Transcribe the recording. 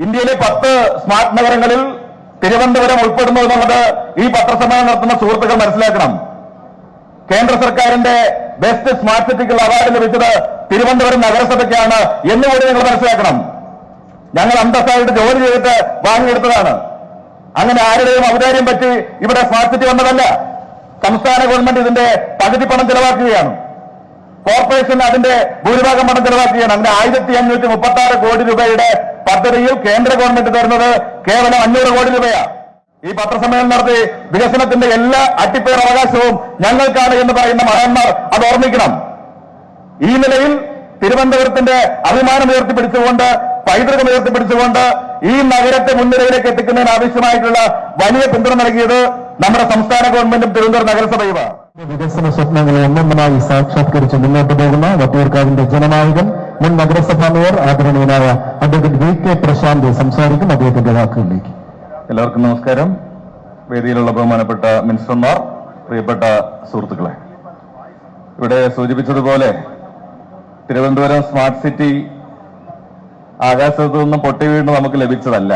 ഇന്ത്യയിലെ 10 സ്മാർട്ട് നഗരങ്ങളിൽ തിരുവനന്തപുരം ഉൾപ്പെടുന്നു എന്നുള്ളത് ഈ പത്രസമ്മേളനം നടത്തുന്ന സുഹൃത്തുക്കൾ മനസ്സിലാക്കണം. കേന്ദ്ര സർക്കാരിന്റെ ബെസ്റ്റ് സ്മാർട്ട് സിറ്റിക്കുള്ള അവാർഡ് ലഭിച്ചത് തിരുവനന്തപുരം നഗരസഭയ്ക്കാണ് എന്നുകൂടി നിങ്ങൾ മനസ്സിലാക്കണം. ഞങ്ങൾ അന്തസ്സായിട്ട് ജോലി ചെയ്തിട്ട് വാങ്ങിയെടുത്തതാണ്. അങ്ങനെ ആരുടെയും ഔദാര്യം പറ്റി ഇവിടെ സ്മാർട്ട് സിറ്റി വന്നതല്ല. സംസ്ഥാന ഗവൺമെന്റ് ഇതിന്റെ പകുതി പണം ചെലവാക്കുകയാണ്. കോർപ്പറേഷൻ അതിന്റെ ഭൂരിഭാഗം പണം ചെലവാക്കുകയാണ്. അങ്ങനെ 1536 കോടി രൂപയുടെ പദ്ധതിയിൽ കേന്ദ്ര ഗവൺമെന്റ് തരുന്നത് കേവലം 500 കോടി രൂപയാണ്. ഈ പത്രസമ്മേളനം നടത്തി വികസനത്തിന്റെ എല്ലാ അട്ടിപ്പേർ അവകാശവും ഞങ്ങൾക്കാണ് എന്ന് പറയുന്ന മഹാന്മാർ അത് ഓർമ്മിക്കണം. ഈ നിലയിൽ തിരുവനന്തപുരത്തിന്റെ അഭിമാനം ഉയർത്തിപ്പിടിച്ചുകൊണ്ട്, പൈതൃകം ഉയർത്തിപ്പിടിച്ചുകൊണ്ട് ഈ നഗരത്തെ മുൻനിരയിലേക്ക് എത്തിക്കുന്നതിന് ആവശ്യമായിട്ടുള്ള വലിയ പിന്തുണ നൽകിയത് നമ്മുടെ സംസ്ഥാന ഗവൺമെന്റും തിരുവനന്തപുരം നഗരസഭയുമാണ്. വികസന സ്വപ്നങ്ങളെ ഒന്നൊന്നായി സാക്ഷാത്കരിച്ച് മുന്നോട്ട് പോകുന്ന വട്ടിയൂർക്കാവിന്റെ ജനനായകൻ മുൻ നഗരസഭാ മേയർ ആദരണീയനായ അഡ്വക്കേറ്റ് VK പ്രശാന്ത് സംസാരിക്കും. അദ്ദേഹത്തിന്റെ വാക്കുകളിലേക്ക്. എല്ലാവർക്കും നമസ്കാരം. വേദിയിലുള്ള ബഹുമാനപ്പെട്ട മിനിസ്റ്റർമാർ, പ്രിയപ്പെട്ട സുഹൃത്തുക്കളെ, ഇവിടെ സൂചിപ്പിച്ചതുപോലെ തിരുവനന്തപുരം സ്മാർട്ട് സിറ്റി ആകാശത്തു നിന്നും പൊട്ടി വീണ് നമുക്ക് ലഭിച്ചതല്ല.